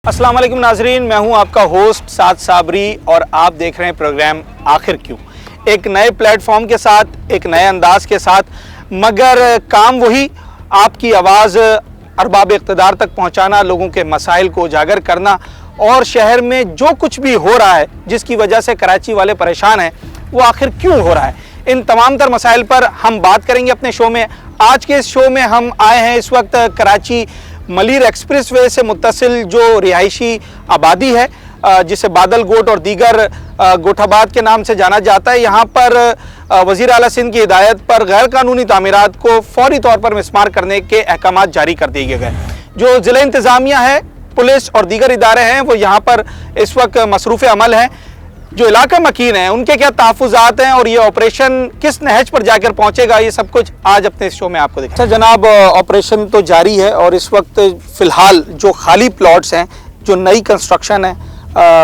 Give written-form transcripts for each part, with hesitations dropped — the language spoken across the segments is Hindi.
अस्सलाम वालेकुम नाजरीन, मैं हूं आपका होस्ट साद साबरी और आप देख रहे हैं प्रोग्राम आखिर क्यों। एक नए प्लेटफॉर्म के साथ, एक नए अंदाज के साथ, मगर काम वही, आपकी आवाज़ अरबाब इक़्तिदार तक पहुंचाना, लोगों के मसाइल को उजागर करना और शहर में जो कुछ भी हो रहा है जिसकी वजह से कराची वाले परेशान हैं वो आखिर क्यों हो रहा है। इन तमाम तर मसाइल पर हम बात करेंगे अपने शो में। आज के इस शो में हम आए हैं इस वक्त कराची मलिर एक्सप्रेसवे से मुत्तसिल जो रिहायशी आबादी है, जिसे बादल गोट और दीगर गोठाबाद के नाम से जाना जाता है। यहाँ पर वज़ीर आला सिंध की हिदायत पर गैर कानूनी तामीरात को फौरी तौर पर मिसमार करने के अहकाम जारी कर दिए गए। जो ज़िला इंतज़ामिया है, पुलिस और दीगर इदारे हैं, वो यहाँ पर इस वक्त मसरूफ़ अमल हैं। जो इलाका मकीन है उनके क्या तहफ़्फ़ुज़ात हैं और ये ऑपरेशन किस नहज पर जाकर पहुँचेगा, ये सब कुछ आज अपने इस शो में आपको देखा। अच्छा जनाब, ऑपरेशन तो जारी है और इस वक्त फ़िलहाल जो खाली प्लॉट्स हैं, जो नई कंस्ट्रक्शन है,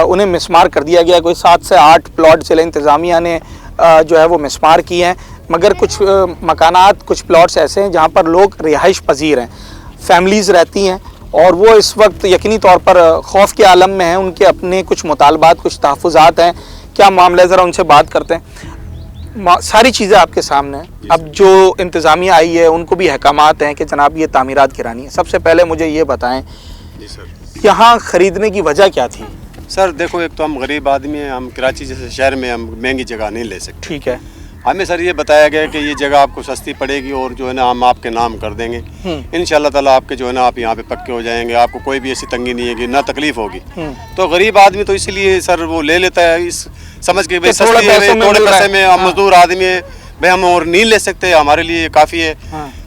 उन्हें मिसमार कर दिया गया। कोई 7 से 8 प्लॉट ज़िला इंतज़ामिया ने जो है वो मिसमार किए हैं, मगर कुछ मकानात, कुछ प्लॉट्स ऐसे हैं जहाँ पर लोग रिहाइश पजीर हैं, फैमिलीज़ रहती हैं और वो इस वक्त यकीनी तौर पर खौफ के आलम में हैं। उनके अपने कुछ मुतालबात, कुछ तहफ़्फ़ुज़ात हैं। क्या मामला है, ज़रा उनसे बात करते हैं। सारी चीज़ें आपके सामने हैं। अब जो इंतज़ामिया आई है उनको भी अहकामात हैं कि जनाब ये तामीरात गिरानी है। सबसे पहले मुझे ये बताएं, जी सर, यहाँ ख़रीदने की वजह क्या थी? सर देखो, एक तो हम गरीब आदमी हैं, हम कराची जैसे शहर में हम महंगी जगह नहीं ले सकते। ठीक है, हमें सर ये बताया गया कि ये जगह आपको सस्ती पड़ेगी और जो है ना हम आपके नाम कर देंगे। इंशाल्लाह ताला आपके जो है ना आप यहाँ पे पक्के हो जाएंगे, आपको कोई भी ऐसी तंगी नहीं है, ना तकलीफ होगी। तो गरीब आदमी तो इसलिए सर वो ले लेता है, इस समझ के भाई सस्ती है, थोड़े पैसे में, हम मजदूर आदमी है भाई, हम और नहीं ले सकते, हमारे लिए काफ़ी है।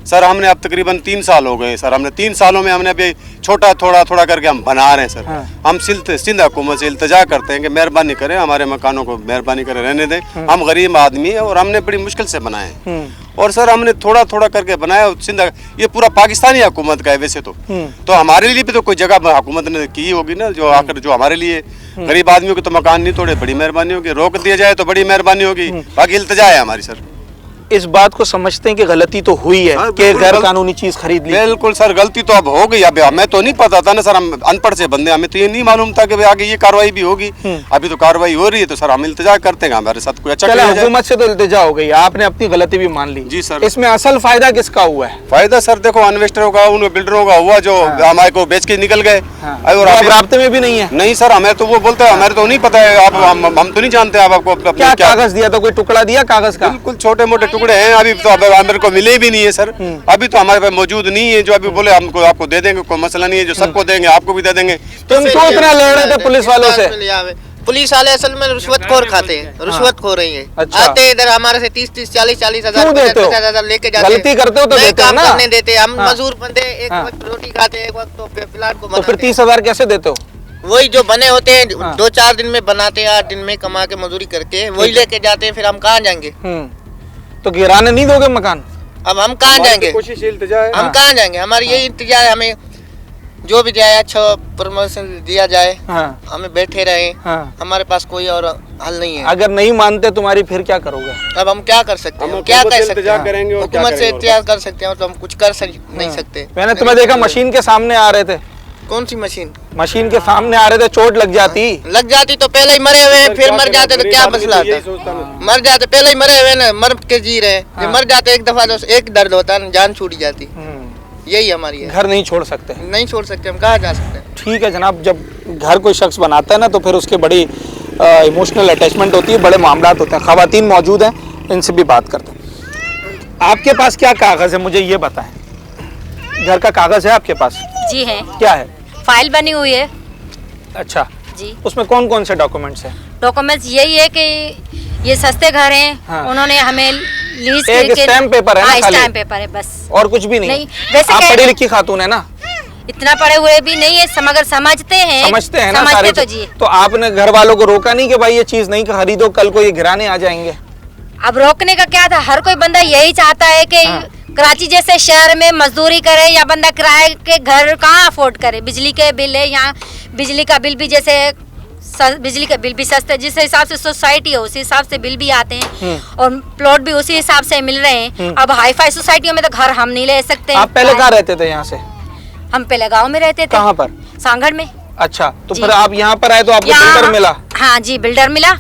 सर हमने अब तकरीबन 3 साल हो गए सर, हमने 3 सालों में हमने अभी छोटा थोड़ा थोड़ा करके हम बना रहे हैं सर। हम सिंध हुकूमत से इल्तिजा करते हैं कि मेहरबानी करें, हमारे मकानों को मेहरबानी करें रहने दें। हम गरीब आदमी हैं और हमने बड़ी मुश्किल से बनाए हैं और सर हमने थोड़ा थोड़ा करके बनाया। सिंध ये पूरा पाकिस्तानी हुकूमत का है वैसे तो हमारे लिए भी तो कोई जगह हुकूमत ने की होगी ना, जो आकर जो हमारे लिए गरीब आदमियों के तो मकान नहीं तोड़े, बड़ी मेहरबानी होगी। रोक दिया जाए तो बड़ी मेहरबानी होगी, बाकी इल्तिजा है हमारी सर। इस बात को समझते हैं कि गलती तो हुई है कि गैर कानूनी चीज़ खरीद ली। बिल्कुल सर, गलती तो अब हो गई। अब हमें तो नहीं पता था ना सर, हम अनपढ़ से बंदे, हमें तो ये नहीं मालूम था कि भाई आगे ये कार्रवाई भी होगी। अभी तो कार्रवाई हो रही है तो सर हम इल्तिजा करते हैं हमारे साथ कोई अच्छा चला। हुकूमत से तो इल्तिजा हो गई, आपने अपनी गलती भी मान ली। जी सर। इसमें असल फायदा किसका हुआ है? फायदा सर देखो इन्वेस्टरों का, उन बिल्डरों का हुआ जो हमारे को बेच के निकल गए। और आप राब्ते में भी नहीं है? नहीं सर, हमें तो वो बोलते हैं, हमारे तो नहीं पता है, आप हम तो नहीं जानते। आप आपको क्या कागज दिया था? कोई टुकड़ा दिया कागज का? बिल्कुल छोटे मोटे टुकड़े हैं, अभी तो मेरे को मिले भी नहीं है सर। अभी तो हमारे पास मौजूद नहीं है। जो अभी बोले हमको आपको दे देंगे, कोई मसला नहीं है, जो सबको देंगे आपको भी दे देंगे। तुम क्यों इतना लड़ रहे थे पुलिस वालों से? पुलिस वाले असल में रिश्वतखोर खाते हैं, रिश्वत खो रही है। अच्छा। आते इधर हमारे से 30-30, 40-40 हजार लेके जाते हैं। गलती करते हो तो देते हो ना? करने देते, हम मजदूर बंदे, एक वक्त रोटी खाते हैं, एक वक्त तो प्लाट को तो फिर 30,000 कैसे देते हो? वही जो बने होते हैं 2-4 दिन में बनाते हैं, 8 दिन में कमा के मजदूरी करके वही लेके जाते हैं। फिर हम कहाँ जाएंगे? तो गिराने नहीं दोगे मकान? अब हम कहाँ जाएंगे? कोशिश इल्तिजा है। हम कहाँ जाएंगे? हमारी यही इंतजार है, हमें जो भी जाए अच्छा प्रमोशन दिया जाए, हमें बैठे रहे। हमारे पास कोई और हल नहीं है। अगर नहीं मानते तुम्हारी फिर क्या करोगे? अब हम क्या कर सकते हैं? क्या कर सकते हैं? हुकूमत से इत्याग कर सकते हैं तो हम कुछ कर नहीं सकते। मैंने तुम्हें देखा मशीन के सामने आ रहे थे। कौन सी मशीन? मशीन के सामने आ रहे थे, चोट लग जाती तो पहले ही मरे हुए हैं, फिर मर जाते तो क्या मसला होता? मर जाते पहले ही मरे हुए ना, मर के जी रहे हैं। मर जाते एक दफा, एक दर्द होता है, जान छूट जाती। यही हमारी है। घर नहीं छोड़ सकते? नहीं छोड़ सकते, हम कहाँ जा सकते हैं? ठीक है जनाब, जब घर कोई शख्स बनाता है ना तो फिर उसके बड़ी इमोशनल अटैचमेंट होती है, बड़े मामलात होते हैं। ख़वातीन मौजूद हैं, इनसे भी बात करते हैं। आपके पास क्या कागज़ है, मुझे ये बताएं। घर का कागज़ है आपके पास? जी है। क्या है? फाइल बनी हुई है। अच्छा जी। उसमें कौन कौन से डॉक्यूमेंट्स हैं? डॉक्यूमेंट्स यही है कि ये सस्ते घर हैं। उन्होंने हमें लीज एक स्टैम्प पेपर है ना? खाली स्टैम्प पेपर है बस, और कुछ भी नहीं? वैसे आप पढ़ी लिखी खातून है ना? इतना पढ़े हुए भी नहीं है, मगर समझते हैं ना सारे। तो जी। तो आपने घर वालों को रोका नहीं कि भाई ये चीज नहीं खरीदो, कल को ये गिराने आ जाएंगे? अब रोकने का क्या था? हर कोई बंदा यही चाहता है कि कराची जैसे शहर में मजदूरी करे या बंदा किराए के घर कहाँ अफोर्ड करे। बिजली के बिल है, यहाँ बिजली का बिल भी जैसे बिजली का बिल भी सस्ता है, जिस हिसाब से सोसाइटी है उसी हिसाब से बिल भी आते हैं और प्लॉट भी उसी हिसाब से मिल रहे हैं। अब हाई फाई सोसाइटियों में तो घर हम नहीं ले सकते। आप पहले कहाँ रहते थे यहाँ से? हम पहले गांव में रहते थे। कहाँ पर? सांगड़ में। अच्छा, तो फिर आप यहाँ पर आए तो आपको बिल्डर मिला? हाँ जी, बिल्डर मिला।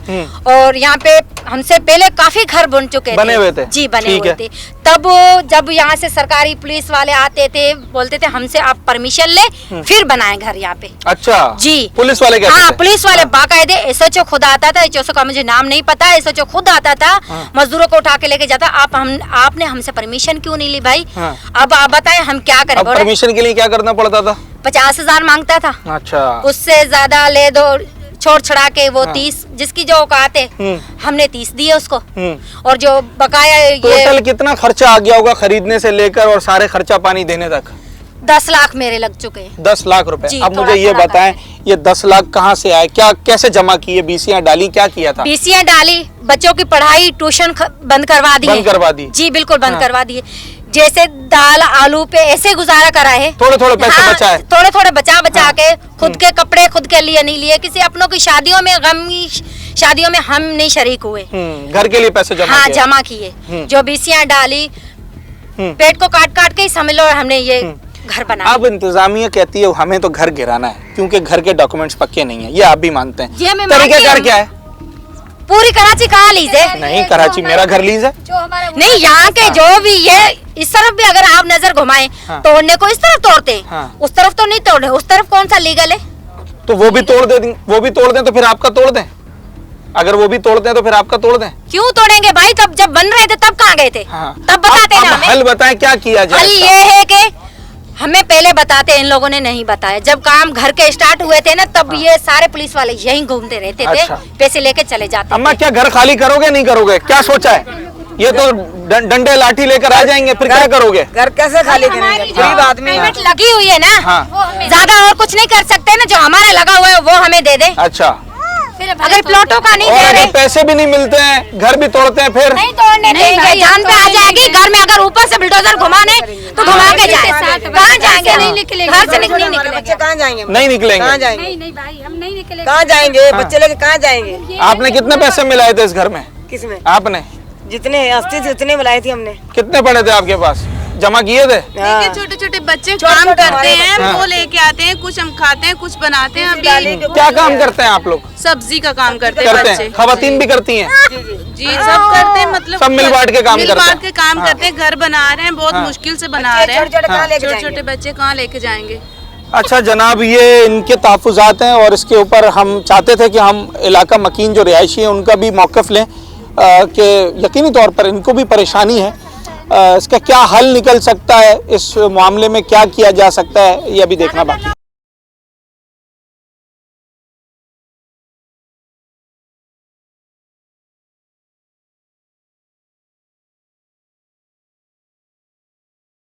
और यहाँ पे हमसे पहले काफी घर बन चुके बने हुए थे जी, बने हुए थे। तब जब यहाँ से सरकारी पुलिस वाले आते थे, बोलते थे हमसे आप परमिशन ले फिर बनाए घर यहाँ पे। अच्छा जी, पुलिस वाले कहते थे? पुलिस वाले बाकायदे एसएचओ खुद आता था, एसएचओ का मुझे नाम नहीं पता, एसएचओ खुद आता था, मजदूरों को उठा के लेके जाता। आपने हमसे परमिशन क्यों नहीं ली भाई? अब आप बताएं हम क्या करें? परमिशन के लिए क्या करना पड़ता था? 50,000 मांगता था। अच्छा, उससे ज्यादा ले दो, छोड़ छड़ा के वो 30, जिसकी जो औकात है हमने 30 दिए उसको। और जो बकाया टोटल कितना खर्चा आ गया होगा खरीदने से लेकर और सारे खर्चा पानी देने तक? 10 लाख मेरे लग चुके हैं। 10 लाख रुपए। अब मुझे ये बताएं, ये 10 लाख कहाँ से आए? क्या कैसे जमा किए? बीसियां डाली? क्या किया था? बीसियां डाली, बच्चों की पढ़ाई ट्यूशन बंद करवा दी। बंद करवा दी? जी बिल्कुल बंद करवा दिए। जैसे दाल आलू पे ऐसे गुजारा करा है, थोड़े थोड़े पैसे बचाए, थोड़े थोड़े बचा के खुद के कपड़े खुद के लिए नहीं लिए, किसी अपनों की शादियों में, गम शादियों में हम नहीं शरीक हुए, घर के लिए पैसे जमा किए। जो बीसियां डाली, पेट को काट काट के ही समझ लो हमने ये घर बनाया। अब इंतजामिया कहती है हमें तो घर गिराना है क्योंकि घर के डॉक्यूमेंट्स पक्के नहीं है, ये आप भी मानते हैं? तरीका क्या है? पूरी कराची कहाँ लीज है? नहीं, कराची मेरा घर लीज है। नहीं, यहाँ के जो भी ये इस तरफ भी अगर आप नजर घुमाएं, तोड़ने को इस तरफ तोड़ते हैं, उस तरफ तो नहीं तोड़े। उस तरफ कौन सा लीगल है? तो वो भी तोड़ दें तो फिर आपका तोड़ दें। अगर वो भी तोड़ते हैं तो फिर आपका तोड़ दें। क्यों तोड़ेंगे भाई? तब जब बन रहे थे तब कहाँ गए थे? तब बताते ना हमें। हल बताएं क्या किया जाए? हल ये है कि हमें पहले बताते, इन लोगों ने नहीं बताया। जब काम घर के स्टार्ट हुए थे ना, तब ये सारे पुलिस वाले यहीं घूमते रहते थे, पैसे लेके चले जाते। अम्मा क्या घर खाली करोगे नहीं करोगे? क्या सोचा है? ये तो डंडे लाठी लेकर आ जाएंगे, फिर क्या करोगे? घर कैसे खाली करेंगे? गरीब आदमी लगी हुई है ना, ज्यादा और कुछ नहीं कर सकते ना। जो हमारा लगा हुआ है वो हमें दे दे। अच्छा, अगर प्लॉटों का नहीं दे रहे, पैसे भी नहीं मिलते हैं, घर भी तोड़ते हैं, फिर नहीं तोड़ने देंगे। जान पे आ जाएगी। घर में अगर ऊपर से बुलडोजर घुमाने तो घुमा के जाए, कहाँ जाएंगे? नहीं निकलेंगे घर से, नहीं निकलेंगे। बच्चे कहाँ जाएंगे? नहीं निकलेंगे। कहाँ जाएंगे? नहीं भाई, हम नहीं निकलेंगे। कहाँ जाएंगे? बच्चे लेके कहाँ जाएंगे? आपने कितने पैसे मिलाए थे इस घर में? किसमें? आपने जितने अस्ती थे उतने मिलाए थे हमने। कितने पड़े थे आपके पास? जमा किए थे? छोटे छोटे बच्चे काम करते हैं, वो लेके आते हैं, कुछ हम खाते हैं, कुछ बनाते हैं। अभी क्या काम करते हैं आप लोग? सब्जी का काम करते हैं बच्चे। खवातीन भी करती हैं? जी सब करते हैं, मतलब सब मिल बांट के काम करते हैं। घर बना रहे हैं, बहुत मुश्किल से बना रहे हैं। छोटे छोटे बच्चे कहाँ लेके जाएंगे? अच्छा जनाब, ये इनके तहफ़्फ़ुज़ात हैं और इसके ऊपर हम चाहते थे कि हम इलाका मकीन जो रिहायशी है उनका भी मौक़िफ़ लें कि यकीनी तौर पर इनको भी परेशानी है। इसका क्या हल निकल सकता है, इस मामले में क्या किया जा सकता है, ये अभी देखना बाकी है।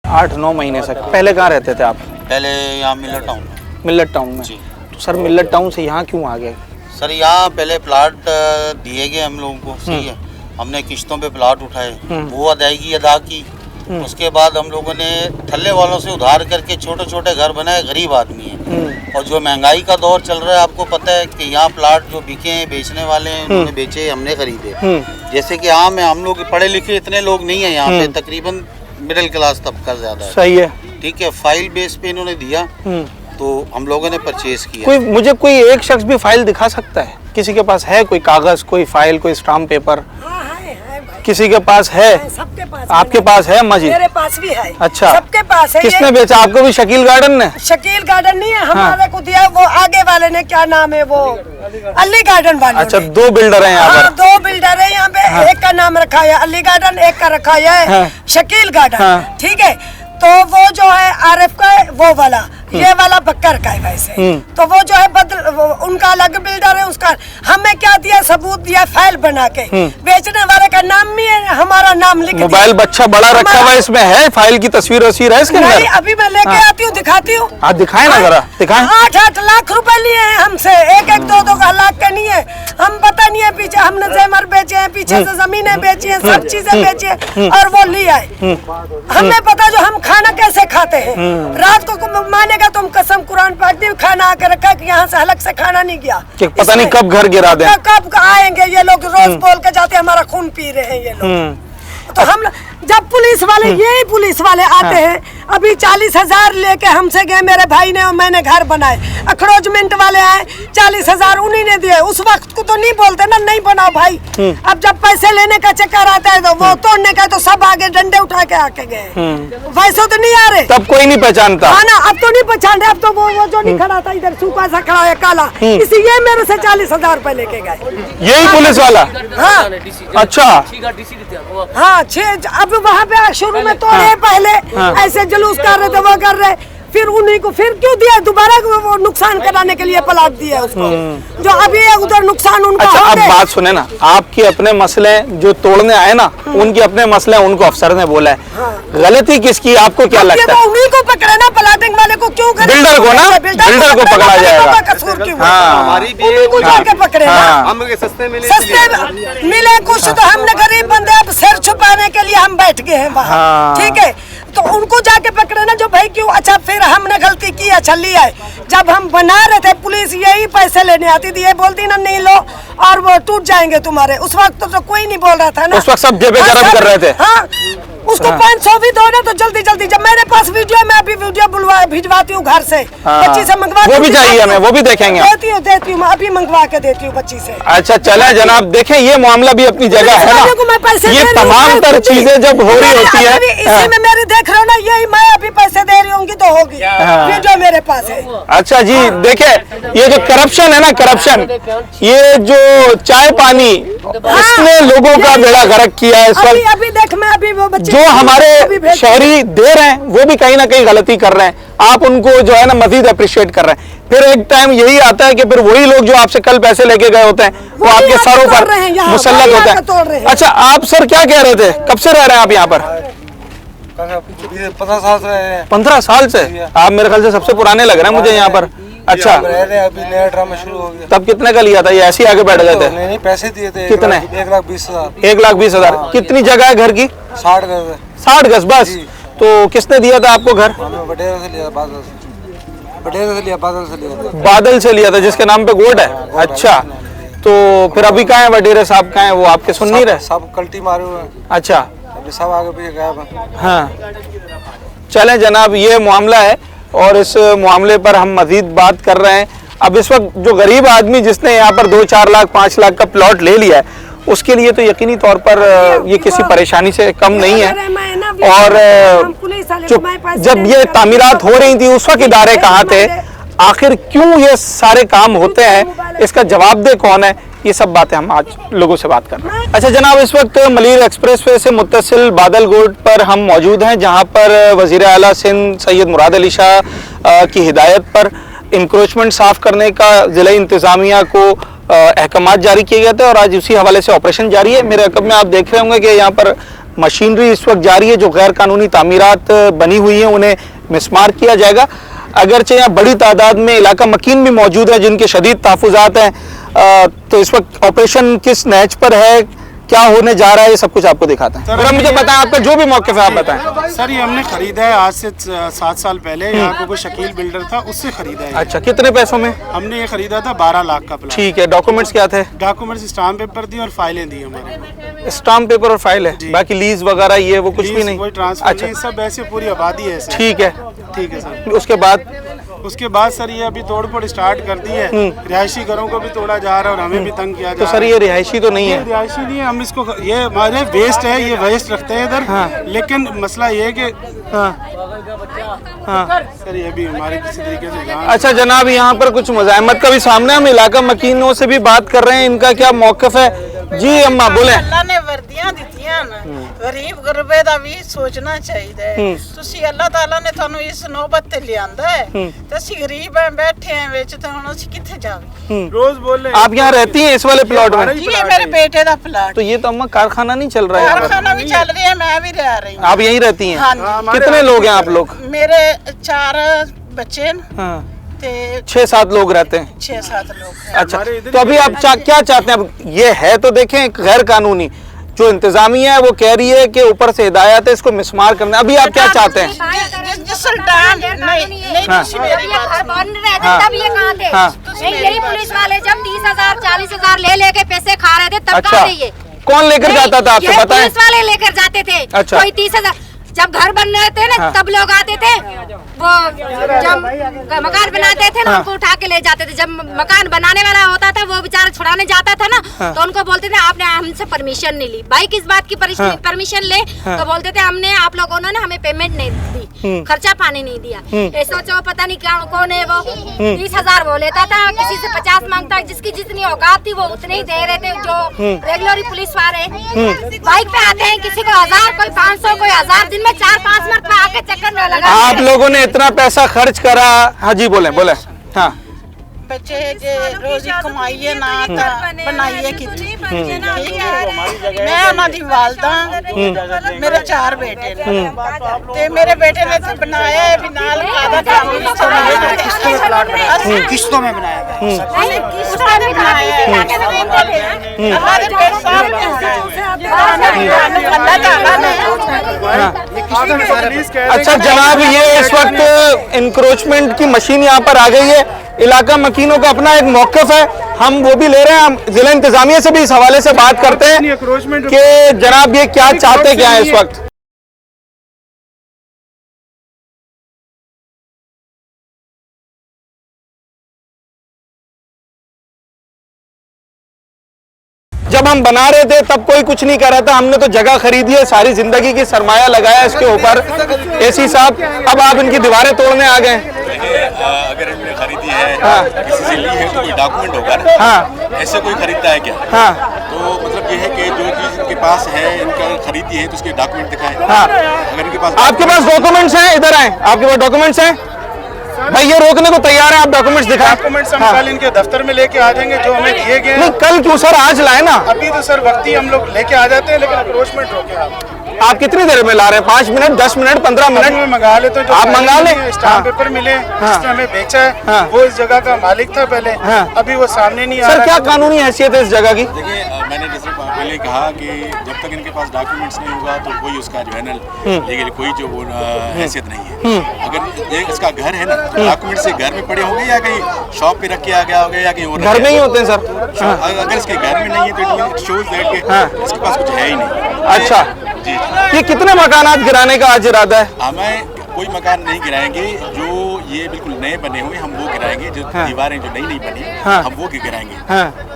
आठ 9 महीने से। पहले कहाँ रहते थे आप? पहले यहाँ मिलट टाउन। मिलट टाउन में? तो सर मिलट टाउन से यहाँ क्यों आ गए? सर यहाँ पहले प्लाट दिए गए हम लोगों को, सही है, हमने किश्तों पे प्लाट उठाए, वो अदायगी अदा की। उसके बाद हम लोगों ने थल्ले वालों से उधार करके छोटे छोटे घर बनाए, गरीब आदमी हैं। और जो महंगाई का दौर चल रहा है, आपको पता है कि यहाँ प्लाट जो बिके हैं, बेचने वाले हैं, उन्होंने बेचे, हमने खरीदे। जैसे कि यहाँ में हम लोग पढ़े लिखे इतने लोग नहीं है यहाँ पे, तकरीबन मिडिल क्लास तबका ज्यादा है। सही है, ठीक है। फाइल बेस पे इन्होंने दिया तो हम लोगों ने परचेज किया। मुझे कोई एक शख्स भी फाइल दिखा सकता है? किसी के पास है कोई कागज, कोई फाइल, कोई स्टाम्प पेपर? किसी के पास है? सबके पास। आपके पास है अम्मा जी? मेरे पास भी है। अच्छा, सबके पास है। किसने बेचा आपको? भी शकील गार्डन ने? शकील गार्डन नहीं है, हमारे को दिया वो आगे वाले ने, क्या नाम है वो, अली गार्डन वाले। अच्छा, 2 बिल्डर हैं यहाँ पर? 2 बिल्डर है यहाँ पे। एक का नाम रखा है अली गार्डन, एक का रखा है शकील गार्डन। ठीक है, तो वो जो है आरिफ का है, वो वाला, ये वाला बक्कर का है वैसे। तो वो जो है उनका अलग बिल्डर है, उसका हमें क्या दिया, सबूत दिया, फाइल बना के। बेचने वाले का नाम भी है, हमारा नाम लिख दिया। मोबाइल बच्चा बड़ा रखा हुआ है, इसमें है फाइल की तस्वीर वसीर है इसके अंदर? नहीं, अभी मैं लेके आती हूँ, दिखाती हूँ। आप दिखाएं ना जरा, दिखाएं। 8-8 लाख रुपए लिए हैं हमसे, 1-1, 2-2 लाख के नहीं है। हम पता नहीं है, पीछे हमने जेवर बेचे हैं, पीछे से जमीनें बेची हैं, सब चीजें बेची हैं, और वो ले आए। हमें पता जो हम खाना कैसे खाते हैं। रात को मानेगा तुम कसम कुरान पाक दी, खाना आके रखा कि यहाँ से हलक से खाना नहीं गया, पता नहीं कब घर गिरा दें, कब आएंगे ये लोग। रोज बोल के जाते हमारा खून पी रहे हैं ये लोग। तो हम जब पुलिस वाले यही पुलिस वाले आते हैं, अभी 40,000 लेके हमसे गए, मेरे भाई ने और मैंने घर बनाए। अखरोजमेंट वाले आए, 40,000 उन्हीं ने दिए। उस वक्त को तो नहीं बोलते ना, नहीं बनाओ भाई। अब जब पैसे लेने का चक्कर आता है तो वो तोड़ने का, तो सब आगे डंडे उठा के आके गए। वैसे तो नहीं आ रहे, तब कोई नहीं पहचानता। हाँ ना, अब तो नहीं पहचान रहे। अब तो वो जो नहीं खड़ा था इधर, सूखा सा खड़ा है काला, इसलिए मेरे से 40,000 रुपए लेके गए। यही पुलिस वाला? हाँ अच्छा। हाँ, 6 अब वहाँ पे शुरू में तोड़े, पहले ऐसे जुलूस कर रहे थे, वो कर रहे, फिर उन्हीं को फिर क्यों दिया दोबारा, वो नुकसान कराने के लिए प्लाट दिया उसको, जो अभी उधर नुकसान उनका। अच्छा, हो अब गए। बात सुने ना, आपके अपने मसले जो तोड़ने आए ना, उनके अपने मसले उनको अफसर ने बोला है। गलती किसकी, आपको क्या लगता है? उन्हीं को पकड़े ना, प्लाटिंग वाले को क्यों करे? बिल्डर को ना, बिल्डर को पकड़ा जाएगा। कसूर क्यों? हाँ, हमारी भी उन्हीं को जाके पकड़े ना। हम सस्ते मिले, सस्ते मिले कुछ, तो हमने गरीब बंदे अब सिर छुपाने के लिए हम बैठ गए हैं वहाँ। हाँ। ठीक है, तो उनको जाके पकड़े ना, जो भाई क्यों। अच्छा, फिर हमने गलती की, अच्छा लिया है। जब हम बना रहे थे, पुलिस यही पैसे लेने आती थी, ये बोलती ना नहीं लो और वो टूट जाएंगे तुम्हारे। उस वक्त तो कोई नहीं बोल रहा था ना, उस वक्त सब जेबें गरम कर रहे थे। हाँ, उसको 500 भी दो ना तो जल्दी जल्दी। जब मेरे पास वीडियो, मैं अभी वीडियो भिजवाती हूँ घर से, बच्ची से मंगवा। वो भी चाहिए हमें, वो भी देखेंगे। देती हूँ मैं अभी मंगवा के देती हूँ बच्ची से। अच्छा, चले जनाब, देखें ये मामला भी अपनी जगह है ना। ये तमाम तर चीजें जब हो रही होती है, इसी में मेरी देख रहे हो ना, यही मैं अभी पैसे दे रही होंगी तो होगी, वीडियो मेरे पास है। अच्छा जी, देखे ये जो करप्शन है ना, करप्शन, ये जो चाय पानी, इसने लोगों का बेड़ा गर्क किया है इस वक्त। अभी देख, मैं अभी वो बच्चे जो हमारे शहरी दे रहे हैं, वो भी कहीं ना कहीं गलती कर रहे हैं। आप उनको जो है ना मजीद अप्रिशिएट कर रहे हैं। फिर एक टाइम यही आता है कि फिर वही लोग जो आपसे कल पैसे लेके गए होते हैं, वो आपके सरों पर मुसल्लत होते हैं। अच्छा, आप सर क्या कह रहे थे, कब से रह रहे हैं आप यहाँ पर? 15 साल से रहे हैं। 15 साल से? आप मेरे ख्याल से सबसे पुराने लग रहे हैं मुझे यहाँ पर। अच्छा, अभी नया ड्रामा शुरू हो गया। तब कितने का लिया था? ये ऐसे ही आगे बैठ गए थे? नहीं, पैसे दिए थे। कितने? 1,20,000। 1,20,000। कितनी जगह है घर की? 60 गज। 60 गज बस? तो किसने दिया था आपको घर? बटेरा से लिया, बादल से। बटेरा से लिया, बादल से लिया था। बादल से लिया था, जिसके नाम पे गोट है। अच्छा, तो फिर अभी कहाँ है वडेरे साहब, कहाँ है वो? आपके सुन नहीं रहे? सब कल्टी मारे हुए हैं। अच्छा, अभी सब आगे पीछे गायब हैं। हाँ, चलें जनाब, ये मामला है और इस मामले पर हम मजीद बात कर रहे हैं। अब इस वक्त जो गरीब आदमी जिसने यहाँ पर 2-4 लाख 5 लाख का प्लॉट ले लिया है, उसके लिए तो यकीनी तौर पर ये किसी परेशानी से कम नहीं है। और जब ये तामीरात हो रही थी, उस वक्त इदारे कहाँ थे, आखिर क्यों ये सारे काम होते हैं, इसका जवाबदेह कौन है, ये सब बातें हम आज लोगों से बात कर रहे हैं। अच्छा जनाब, इस वक्त मलीर एक्सप्रेसवे से मुत्तसिल बादलगोट पर हम मौजूद हैं, जहां पर वज़ीर आला सिंध सैयद मुराद अली शाह की हिदायत पर इंक्रोचमेंट साफ करने का ज़िला इंतज़ामिया को अहकामात जारी किए गए थे और आज उसी हवाले से ऑपरेशन जारी है। मेरे अकब में आप देख रहे होंगे कि यहाँ पर मशीनरी इस वक्त जारी है, जो गैर कानूनी तामीरात बनी हुई हैं उन्हें मिसमार किया जाएगा। अगरचे यहाँ बड़ी तादाद में इलाका मकीन भी मौजूद है जिनके शदीद तहफ़्फ़ुज़ात हैं, तो इस वक्त ऑपरेशन किस नहज पर है, क्या होने जा रहा है, ये सब कुछ आपको दिखाते हैं। सर मुझे बताएं, आपका जो भी मौक़िफ़ है आप बताएं। सर ये हमने खरीदा है आज से 7 साल पहले, यहाँ को कोई शकील बिल्डर था, उससे खरीदा है। अच्छा, कितने पैसों में? हमने ये खरीदा था 12 लाख का प्लाट। ठीक है, डॉक्यूमेंट्स क्या थे? डॉक्यूमेंट्स स्टाम्प पेपर दी और फाइलें दी हमारे को। स्टाम्प पेपर और फाइल है, बाकी लीज वगैरह ये वो कुछ भी नहीं? कोई ट्रांसफर अच्छा, नहीं, सब ऐसे पूरी आबादी है। ठीक है, ठीक है सर। उसके बाद सर ये अभी तोड़ फोड़ स्टार्ट कर दी है, रिहायशी घरों को भी तोड़ा जा रहा है और हमें भी तंग किया जा रहा है। तो सर ये रिहायशी तो नहीं है? रिहायशी नहीं है, हम इसको, ये हमारे वेस्ट है, ये वेस्ट रखते हैं इधर। हाँ। लेकिन मसला ये है कि सर ये भी हमारे किसी तरीके से। अच्छा जनाब, यहाँ पर कुछ मुज़ाहमत का भी सामने, हम इलाका मकीनों से भी बात कर रहे हैं, इनका क्या मौक़िफ़ है? जी अम्मा बोले। अल्लाह ने वर्दियां दित्तियां ना, गरीब गुरबे दा भी सोचना चाहिए। तुसी अल्लाह ताला ने थानू इस नौबत ते लियांदा है, ते असी गरीब हैं, बैठे हैं विच, ते हुण असी किथे जावे? रोज बोल रहे। आप यहाँ रहती हैं इस वाले प्लॉट में? जी ये मेरे बेटे दा प्लॉट। तो ये तो अम्मा कारखाना नहीं चल रहा है? कारखाना भी चल रही है, मैं भी रह रही हूँ। आप यहीं रहती हैं? हाँ। कितने लोग हैं आप लोग? मेरे 4 बच्चे हैं। हाँ। 6-7 लोग रहते हैं? 6-7 लोग हैं। अच्छा, तो अभी आप क्या चाहते हैं? अब ये है तो देखें गैर कानूनी, जो इंतजामिया है वो कह रही है कि ऊपर से हिदायत है इसको मिसमार करना, अभी आप क्या चाहते हैं? यही पुलिस वाले जब 30,000 40,000 ले लेके पैसे खा रहे थे तब कहाँ थे ये? कौन लेकर जाता था आपसे ये पता है? पुलिस वाले लेकर जाते थे। अच्छा। कोई 30,000 जब घर बन रहे थे ना हाँ। तब लोग आते थे, वो जब मकान बनाते थे ना हाँ। उनको उठा के ले जाते थे। जब मकान बनाने वाला होता था वो बेचारा छुड़ाने जाता था ना हाँ। तो उनको बोलते थे आपने हमसे परमिशन नहीं ली। भाई किस बात की परमिशन ले? तो बोलते थे हमने आप लोगों ने ना हमें पेमेंट नहीं दी, खर्चा पानी नहीं दिया। ये सोचो पता नहीं क्या कौन है वो 30,000 वो लेता था, किसी से 50 मांगता, जिसकी जितनी औकात थी वो उतने ही दे रहे थे। जो रेगुलर पुलिस वाले बाइक पे आते हैं, किसी को 1000, कोई 500, कोई 1000, दिन में 4-5 मरतबा आके चक्कर में लगा। आप लोगों ने इतना पैसा खर्च करा। हाँ जी बोले बोले। हाँ बच्चे जे रोजी कमाइए ना बनाइए कितनी ठीक है। मैं ਉਹਨਾਂ ਦੀ ਵਾਲਦਾ ਮੇਰੇ 4 ਬੇਟੇ ਨੇ ਤੇ ਮੇਰੇ ਬੇਟੇ ਨੇ ਤੇ ਬਣਾਇਆ ਹੈ ਵੀ ਨਾਲ ਖਾਦਾ ਕੰਮ ਵੀ किस्तों में बनाया ਅਸੀਂ ਕਿਸ਼ਤਾਂ ਨੇ ਬਣਾਇਆ ਹੈ। ਅੱਲਾਹ ਦੇ ਪੈਰ ਸਾਹਮਣੇ ਅੱਲਾਹ ਤਾਲਾ ਨੇ अच्छा जनाब, ये इस वक्त इंक्रोचमेंट की मशीन यहाँ पर आ गई है। इलाका मकीनों का अपना एक मौक़िफ़ है, हम वो भी ले रहे हैं। हम जिला इंतजामिया से भी इस हवाले से बात करते हैं कि जनाब ये क्या चाहते क्या है इस वक्त। जब हम बना रहे थे तब कोई कुछ नहीं कर रहा था, हमने तो जगह खरीदी है, सारी जिंदगी की सरमाया लगाया इसके ऊपर। एसी साहब, अब आप इनकी दीवारें तोड़ने आ गए। अगर इन्होंने खरीदी है किसी से ली है तो कोई डॉक्यूमेंट होगा ना। हाँ। ऐसे कोई खरीदता है क्या? हाँ। तो मतलब ये है कि जो चीज इनके पास है, इनका खरीदी है तो उसके डॉक्यूमेंट दिखाएं। हाँ। अगर इनके पास आपके पास डॉक्यूमेंट्स हैं, इधर आए, आपके पास डॉक्यूमेंट्स हैं? भाई ये रोकने को तैयार है, आप डॉक्यूमेंट्स दिखाएं। डॉक्यूमेंट्स हम कल इनके दफ्तर में लेके आ जाएंगे जो हमें दिए गए। नहीं कल क्यों सर, आज लाए ना। अभी तो सर वक्ती हम लोग लेके आ जाते हैं, लेकिन अप्रोचमेंट हो गया। आप कितनी देर में ला रहे हैं? 5 मिनट, 10 मिनट, 15 मिनट में मंगा ले तो आप मंगा लें। स्टाम्प पेपर मिले जिसने हमें बेचा है, हाँ। वो इस जगह का मालिक था पहले, अभी वो सामने नहीं आ रहा। सर क्या कानूनी हैसियत है इस जगह की? देखिए मैंने जैसे पहले कहा कि जब तक इनके पास डॉक्यूमेंट्स नहीं होगा तो कोई उसका जो है ना लीगल कोई जो वो हैसियत नहीं है। अगर ये इसका घर है ना, डॉक्यूमेंट से घर में पड़े होंगे या कहीं शॉप पे रख के आ गया होगा या कहीं और घर में ही होते हैं सर। अगर इसके घर में नहीं है तो इट शोज दैट कि इसके पास कुछ है ही नहीं। अच्छा जी। ये कितने मकानात गिराने का आज इरादा है? हमें कोई मकान नहीं गिराएंगे, जो ये बिल्कुल नए बने हुए हम वो गिराएंगे, जो दीवारें जो नई बनी हम वो गिराएंगे।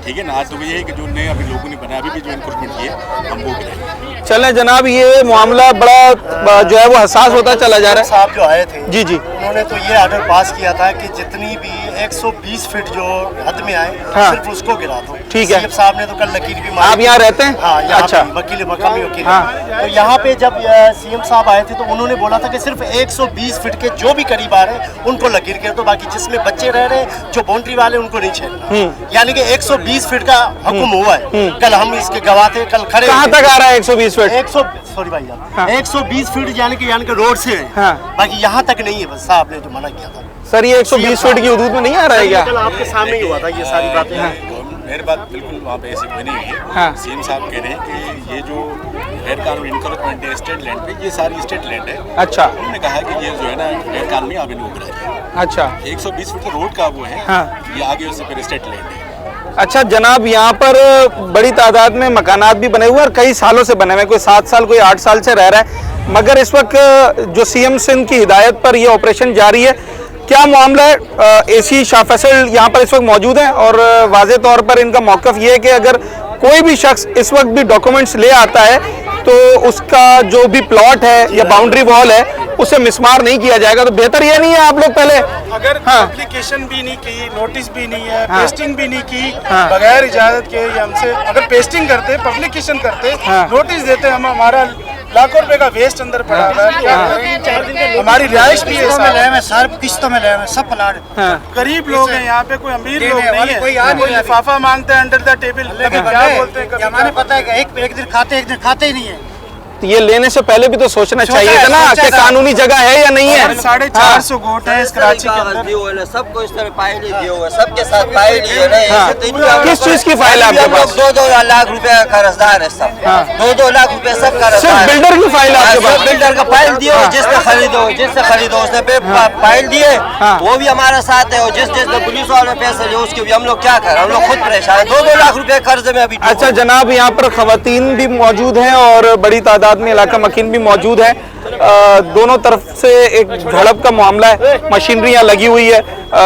ठीक है ना। आज तो ये है कि जो नए अभी लोगों ने बनाया, अभी भी जो इनक्रोचमेंट किए हम वो गिराएंगे। चलें जनाब, ये मामला बड़ा जो है वो हसास होता चला जा रहा है। साहब जो आए थे जी जी, उन्होंने तो ये ऑर्डर पास किया था कि जितनी भी 120 फीट जो हद में आए सिर्फ उसको गिरा दो। ठीक है। सीएम साहब ने तो कल लकीर भी मारी। आप यहाँ रहते हैं? हाँ, यहाँ अच्छा। वकील मकामी वकील। हाँ। तो यहाँ पे जब सीएम साहब आए थे तो उन्होंने बोला था कि सिर्फ 120 फीट के जो भी करीब आ रहे हैं उनको लकीर कर दो, बाकी जिसमें बच्चे रह रहे हैं जो बाउंड्री वाले उनको नहीं छेड़ना। यानी कि 120 फीट का हुक्म हुआ है। कल हम इसके गवाह थे, कल खड़े। कहाँ तक आ रहा है 120 फीट? सॉरी भाई साहब, 120 फीट यानी कि रोड से है, बाकी यहाँ तक नहीं है। बस साहब ने जो मना किया था। सर ये 120 फीट की हदूद में नहीं आ रहा है क्या? कल आपके सामने ही हुआ था ये सारी बातें। मेरी बात बिल्कुल वहाँ पे ऐसी कोई नहीं है। सीएम साहब कह रहे हैं कि ये जो गैर कानूनी इंक्रोचमेंट है स्टेट लैंड पे, ये सारी स्टेट लैंड है। अच्छा। उन्होंने कहा कि ये जो है ना गैर कानूनी आप इनको गिराइए। अच्छा। 120 फीट रोड का वो है, ये आगे उससे फिर स्टेट लैंड है। अच्छा जनाब, यहाँ पर बड़ी तादाद में मकानात भी बने हुए और कई सालों से बने हुए, कोई 7 साल कोई 8 साल से रह रहा है, मगर इस वक्त जो सीएम सिंध की हिदायत पर ये ऑपरेशन जारी है। क्या मामला है? एसी शाह फैसल यहाँ पर इस वक्त मौजूद हैं और वाज़े तौर पर इनका मौक़िफ़ ये है कि अगर कोई भी शख्स इस वक्त भी डॉक्यूमेंट्स ले आता है तो उसका जो भी प्लॉट है या बाउंड्री वॉल है उसे मिसमार नहीं किया जाएगा। तो बेहतर ये नहीं है आप लोग पहले अगर एप्लीकेशन भी नहीं की, नोटिस भी नहीं है, पेस्टिंग भी नहीं की, बगैर इजाजत के हमसे अगर पेस्टिंग करते, पब्लिकेशन करते, नोटिस देते, हम हमारा लाखों रुपए का वेस्ट अंदर पड़ा हुआ है। क्या करें? हमारी रिहाइश भी है, सारे किस्तों में ले रहे हैं, सब प्लाट। गरीब लोग हैं यहाँ पे, कोई अमीर लोग नहीं है। कोई लिफाफा मांगता है अंडर द टेबल, क्या बोलते हैं, हमें पता है कि एक दिन खाते ही नहीं है। तो ये लेने से पहले भी तो सोचना चाहिए था ना कि कानूनी जगह है या नहीं है। 450 गोट है इस कराची के अंदर। सबको इस तरह फाइल दिए हुए, सबके साथ फाइल दिए रहे। किस चीज की फाइल है आपके पास? 2-2 लाख रुपए का कर्जदार है सब। 2-2 लाख रुपए सब कर्जदार है। बिल्डर की फाइल है आपके पास? बिल्डर का फाइल दिए, जिसने खरीदो उसने फाइल दिए, वो भी हमारे साथ है। और जिसने पुलिस वाले पैसे लिए उसके भी हम लोग क्या करें, हम लोग खुद परेशान है। 2-2 लाख रुपए कर्ज में अभी। अच्छा जनाब, यहाँ पर खवातीन भी मौजूद हैं और बड़ी तादाद में इलाका मकीन भी मौजूद है। दोनों तरफ से एक झड़प का मामला है, मशीनरियाँ लगी हुई है।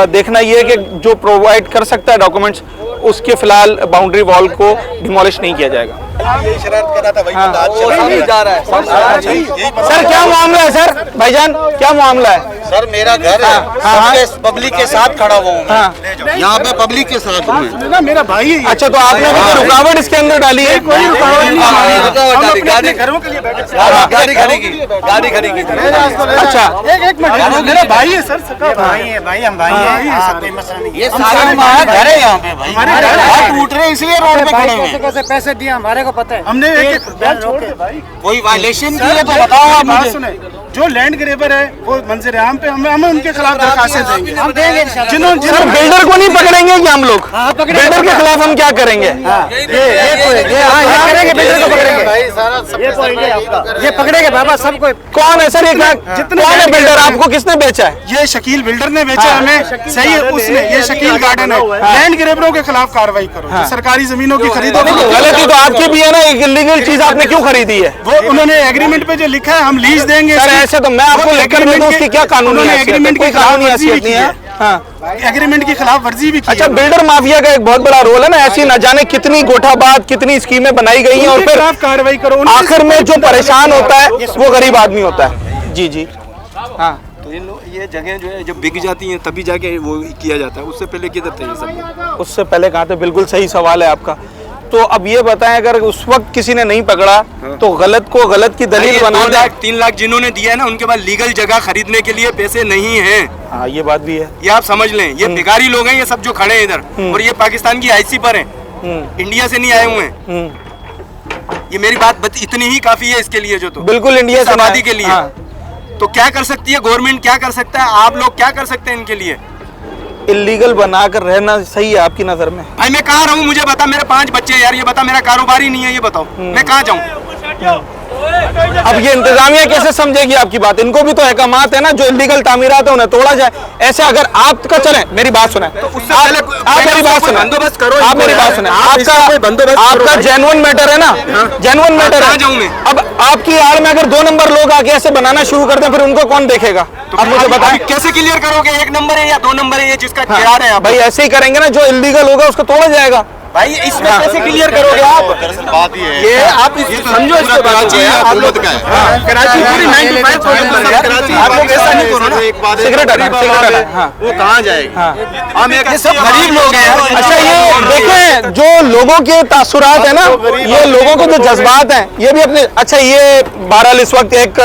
देखना ये है कि जो प्रोवाइड कर सकता है डॉक्यूमेंट्स, उसके फिलहाल बाउंड्री वॉल को डिमोलिश नहीं किया जाएगा। यही शरारत कर रहा था भाई, हाँ। जा रहा है। सर क्या मामला है सर? भाईजान क्या मामला है? सर मेरा घर है, पब्लिक के साथ खड़ा हुआ हूँ, यहाँ पे पब्लिक के साथ हूँ। मेरा भाई है। अच्छा, तो आपने भी कोई रुकावट इसके अंदर डाली है? कोई रुकावट नहीं, गाड़ी घरों के लिए बैठे। गाड़ी खड़ी की। अच्छा एक मिनट, मेरा भाई है सर, सबका भाई है। भाई हम भाई हैं, कोई मसला नहीं। ये सारे हमारा घर है यहाँ पे भाई, हमारे टूट रहे इसलिए रोड पे खड़े हैं। कैसे पैसे दिए हमारे को पता है, हमने एक छोड़ दे भाई। कोई वायलेशन की है तो बताओ आप मुझे। सुने, जो लैंड ग्रेबर है वो मंजर आम पे हम उनके खिलाफ दरखास्तें देंगे। हम देंगे सर बिल्डर को नहीं पकड़ेंगे क्या हम लोग? बिल्डर के खिलाफ हम क्या करेंगे? ये पकड़ेंगे बाबा सबको। कौन है सर ये? कौन है बिल्डर? आपको किसने बेचा है? ये शकील बिल्डर ने बेचा हमें। सही है उसने, ये शकील गार्डन है। लैंड ग्रेबरों के खिलाफ कार्रवाई करो। सरकारी जमीनों की खरीदो। गलती तो आपकी भी है ना, एक इलीगल चीज आपने क्यों खरीदी है? वो उन्होंने एग्रीमेंट पे जो लिखा है हम लीज देंगे। सर ऐसे तो मैं आपको लेकर दूं, उसकी क्या कानूनी एग्रीमेंट कोई कानूनी हैसियत नहीं है। हाँ, एग्रीमेंट की खिलाफ वर्जी भी की। अच्छा, बिल्डर माफिया का एक बहुत बड़ा रोल है ना, ऐसी न जाने कितनी गोठाबाद, कितनी स्कीमें बनाई गई हैं और फिर कार्रवाई करो। आखिर में जो परेशान होता है वो गरीब आदमी होता है। जी जी हाँ, तो ये जगह जो है जब बिक जाती हैं तभी जाके वो किया जाता है, उससे पहले किधर थे ये सब? उससे पहले कहाँ थे? बिल्कुल सही सवाल है आपका। तो अब ये बताएं, अगर उस वक्त किसी ने नहीं पकड़ा तो गलत को गलत की दलील बना दे। 3 लाख जिन्होंने दिया है ना, उनके पास लीगल जगह खरीदने के लिए पैसे नहीं है। हाँ, ये बात भी है, ये आप समझ लें। ये भिखारी लोग हैं ये सब जो खड़े हैं इधर, और ये पाकिस्तान की आईसी पर हैं, इंडिया से नहीं आए हुए हैं। ये मेरी बात इतनी ही काफी है इसके लिए, जो तो बिल्कुल इंडिया से आबादी के लिए। तो क्या कर सकती है गवर्नमेंट, क्या कर सकता है, आप लोग क्या कर सकते हैं इनके लिए? इलीगल बनाकर रहना सही है आपकी नजर में? भाई मैं कहाँ रहूँ मुझे बता, मेरे 5 बच्चे यार, ये बता, मेरा कारोबार ही नहीं है, ये बताओ मैं कहाँ जाऊँ? अब ये इंतजामिया कैसे समझेगी आपकी बात? इनको भी तो अहकामात है ना, जो इलीगल तामीरात है उन्हें तोड़ा जाए। ऐसे अगर आपका चले, मेरी बात सुने, आप मेरी बात सुने, बंदोबस्त करो, आप मेरी बात सुने, आपका जेन्युइन मैटर है ना, जेन्युइन मैटर है। अब आपकी आड़ में अगर 2 नंबर लोग आके ऐसे बनाना शुरू कर दें, फिर उनको कौन देखेगा? अब मुझे बताएं, कैसे क्लियर करोगे 1 नंबर है या 2 नंबर है, ये जिसका किराया है? भाई ऐसे ही करेंगे ना, जो इलीगल होगा उसको तोड़ा जाएगा। भाई इसमें कैसे क्लियर करोगे आप? बात ही है ये आप समझो इसके बारे में। आप लोग का है कराची पूरी 95% आप लोग ऐसा नहीं करो ना। सेक्रेटरी वो कहाँ जाएगा? हम ये सब गरीब लोग हैं। अच्छा, ये देखें जो लोगों के तासुरात है ना, ये लोगों को जो जज्बात हैं, ये भी अपने। अच्छा, ये बहरहाल इस वक्त एक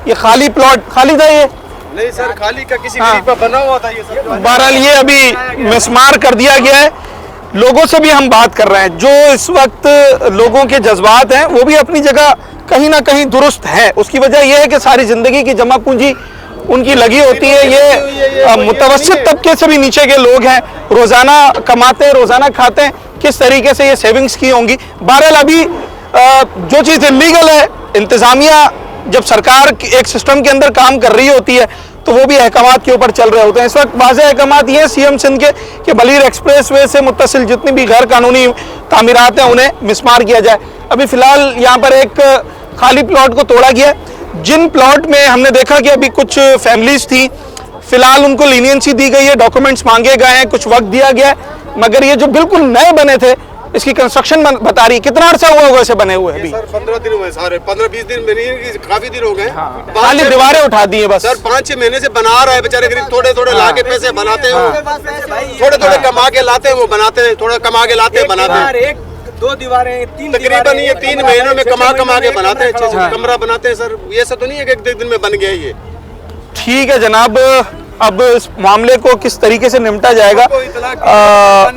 ये खाली प्लॉट खाली था, ये नहीं सर, खाली का किसी गरीब का बना हुआ था ये सब। बहरहाल ये अभी मिसमार कर दिया गया है। लोगों से भी हम बात कर रहे हैं, जो इस वक्त लोगों के जज्बात हैं वो भी अपनी जगह कहीं ना कहीं दुरुस्त है। उसकी वजह यह है कि सारी जिंदगी की जमा पूंजी उनकी लगी होती है। ये मुतवस्सित तबके से भी नीचे के लोग हैं, रोजाना कमाते हैं, रोजाना खाते हैं। किस तरीके से ये सेविंग्स की होंगी? बहरहाल अभी जो चीज़ इलीगल है, इंतजामिया जब सरकार एक सिस्टम के अंदर काम कर रही होती है तो वो भी अहकामात के ऊपर चल रहे होते हैं। इस वक्त वाज़ेह अहकामात ये सीएम सिंध के कि बलीर एक्सप्रेस वे से मुत्तसिल जितनी भी गैर कानूनी तामीरात हैं उन्हें मिसमार किया जाए। अभी फ़िलहाल यहाँ पर एक खाली प्लॉट को तोड़ा गया, जिन प्लॉट में हमने देखा कि अभी कुछ फैमिलीज थी, फ़िलहाल उनको लीनियंसी दी गई है, डॉक्यूमेंट्स मांगे गए हैं, कुछ वक्त दिया गया है, मगर ये जो बिल्कुल नए बने थे इसकी कंस्ट्रक्शन बता रही। कितना अर्सा हुआ होगा इसे बने हुए? अभी सर 15 दिन हुए, सारे 15-20 दिन बनी, काफी दिन हो गए। खाली दीवारें उठा दी है बस। सर 5-6 महीने से बना रहा है बेचारे गरीब, थोड़े ला के पैसे बनाते हैं, थोड़े कमा के लाते हैं, वो बनाते हैं, थोड़ा कमा के लाते हैं, बनाते हैं। 2 दीवारें 3 तकरीबन ये 3 महीनों में कमा के बनाते हैं, कमरा बनाते हैं। सर ये सब तो नहीं है कि 1 दिन में बन गया ये। ठीक है जनाब, अब इस मामले को किस तरीके से निपटा जाएगा,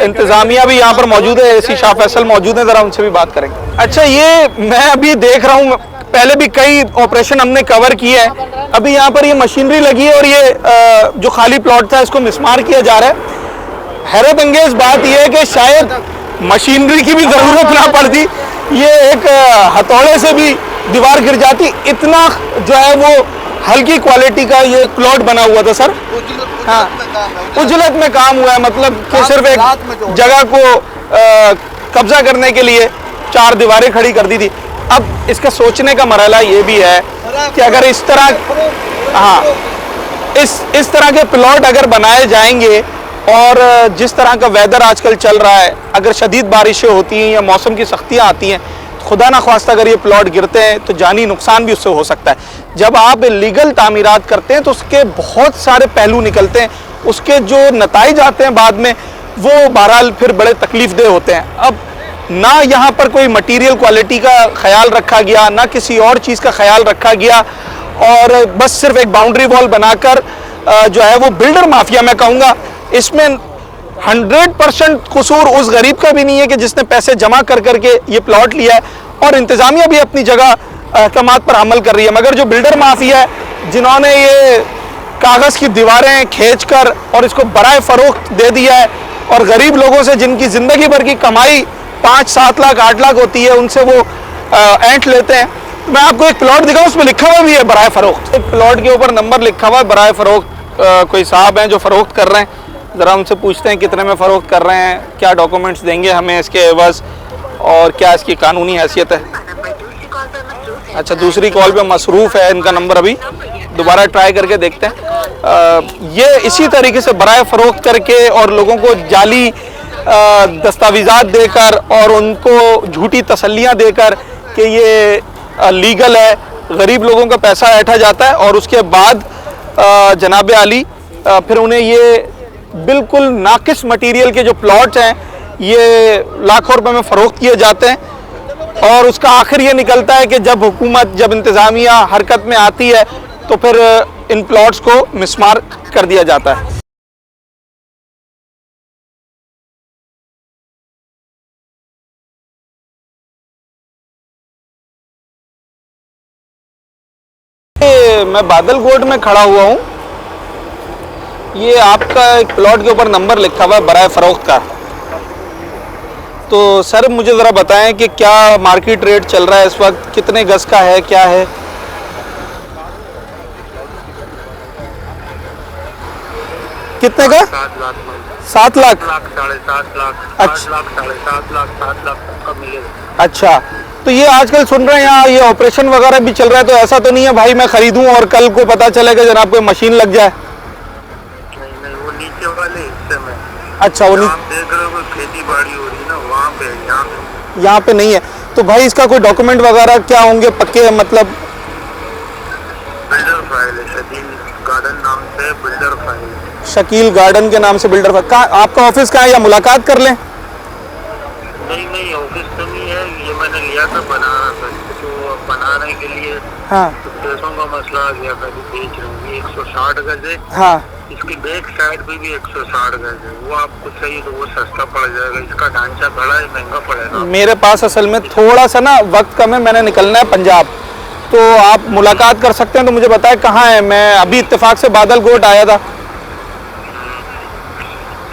इंतजामिया भी यहाँ पर मौजूद है, एसी शाह फैसल मौजूद है, जरा उनसे भी बात करेंगे। अच्छा, ये मैं अभी देख रहा हूँ पहले भी कई ऑपरेशन हमने कवर किए हैं। अभी यहाँ पर ये मशीनरी लगी है और ये जो खाली प्लॉट था इसको मिसमार किया जा रहा है। हैरत अंगेज बात यह है कि शायद मशीनरी की भी ज़रूरत ना पड़ती, ये एक हथौड़े से भी दीवार गिर जाती, इतना जो है वो हल्की क्वालिटी का ये प्लॉट बना हुआ था सर। हाँ, उजलत में काम हुआ है, मतलब कि सिर्फ एक जगह को कब्जा करने के लिए 4 दीवारें खड़ी कर दी थी। अब इसका सोचने का मरहला ये भी है कि अगर इस तरह, हाँ, इस तरह के प्लॉट अगर बनाए जाएंगे और जिस तरह का वेदर आजकल चल रहा है, अगर शदीद बारिशें होती हैं या मौसम की सख्तियाँ आती हैं, खुदा ना ख्वास्ता अगर ये प्लॉट गिरते हैं तो जानी नुकसान भी उससे हो सकता है। जब आप लीगल तामीरात करते हैं तो उसके बहुत सारे पहलू निकलते हैं, उसके जो नताइज आते हैं बाद में वो बहरहाल फिर बड़े तकलीफदेह होते हैं। अब ना यहाँ पर कोई मटीरियल क्वालिटी का ख्याल रखा गया, ना किसी और चीज़ का ख्याल रखा गया, और बस सिर्फ एक बाउंड्री वॉल बनाकर जो है वो बिल्डर माफिया, मैं कहूँगा इसमें 100% कसूर उस गरीब का भी नहीं है कि जिसने पैसे जमा कर करके ये प्लॉट लिया है, और इंतज़ामिया भी अपनी जगह अहकामात पर अमल कर रही है, मगर जो बिल्डर माफिया है जिन्होंने ये कागज़ की दीवारें खींचकर और इसको बराए फ़रोख्त दे दिया है, और गरीब लोगों से जिनकी ज़िंदगी भर की कमाई 5-7 लाख 8 लाख होती है उनसे वो ऐंठ लेते हैं। मैं आपको एक प्लॉट दिखाऊं, उसमें लिखा हुआ भी है बराए फ़रोख्त, एक प्लॉट के ऊपर नंबर लिखा हुआ है बराए फ़रोख्त। कोई साहब हैं जो फ़रोख्त कर रहे हैं, ज़रा उनसे पूछते हैं कितने में फ़रोख्त कर रहे हैं, क्या डॉक्यूमेंट्स देंगे हमें इसके एवज़, और क्या इसकी कानूनी हैसियत है। अच्छा, दूसरी कॉल पे मसरूफ़ है इनका नंबर, अभी दोबारा ट्राई करके देखते हैं। ये इसी तरीके से बराए फ़रोख्त करके और लोगों को जाली दस्तावेज़ात देकर और उनको झूठी तसल्लियाँ देकर कि ये लीगल है, गरीब लोगों का पैसा ऐंठा जाता है, और उसके बाद जनाब आली फिर उन्हें ये बिल्कुल नाकिस मटेरियल के जो प्लॉट्स हैं ये लाखों रुपए में फ़रोख्त किए जाते हैं, और उसका आखिर ये निकलता है कि जब हुकूमत, जब इंतज़ामिया हरकत में आती है तो फिर इन प्लॉट्स को मिसमार कर दिया जाता है। मैं बादलकोट में खड़ा हुआ हूँ, ये आपका एक प्लॉट के ऊपर नंबर लिखा हुआ है बराए फ़रोख्त का। तो सर मुझे ज़रा बताएं कि क्या मार्केट रेट चल रहा है इस वक्त, कितने गज का है, क्या है? कितने का? 7 लाख, 7.5 लाख, 8 लाख, 7.5 लाख, 7 लाख तक का मिलेगा। अच्छा, तो ये आजकल सुन रहे हैं यहाँ ये ऑपरेशन वगैरह भी चल रहा है, तो ऐसा तो नहीं है भाई मैं खरीदूं और कल को पता चलेगा जनाब कोई मशीन लग जाए? नहीं, वो नीचे वाले हिस्से में। अच्छा, वो आप देख रहे हो खेती बाड़ी हो रही है ना, वहाँ पे, यहाँ पे नहीं है। तो भाई इसका कोई डॉक्यूमेंट वगैरह क्या होंगे पक्के, मतलब? बिल्डर फाइल है, शकील गार्डन नाम से बिल्डर फाइल। शकील गार्डन के नाम से बिल्डर फाइल। कहाँ आपका ऑफिस कहाँ है, या मुलाकात कर लें? नहीं, ऑफिस तो नहीं है, ये मैंने लिया था बनाना था, तो बनाने के लिए हाँ, तो पैसों का मसला आ गया था, बेच रहे हैं। 160 गज है, हाँ, इसकी बैक साइड पे भी 160 गज है, वो आपको चाहिए तो वो सस्ता पड़ जाएगा, इसका ढांचा बड़ा है, महंगा पड़ेगा। मेरे पास असल में थोड़ा सा ना वक्त कम है, मैंने निकलना है पंजाब, तो आप मुलाकात कर सकते हैं, तो मुझे बताएं कहाँ है। मैं अभी इत्तेफाक से बादलकोट आया था।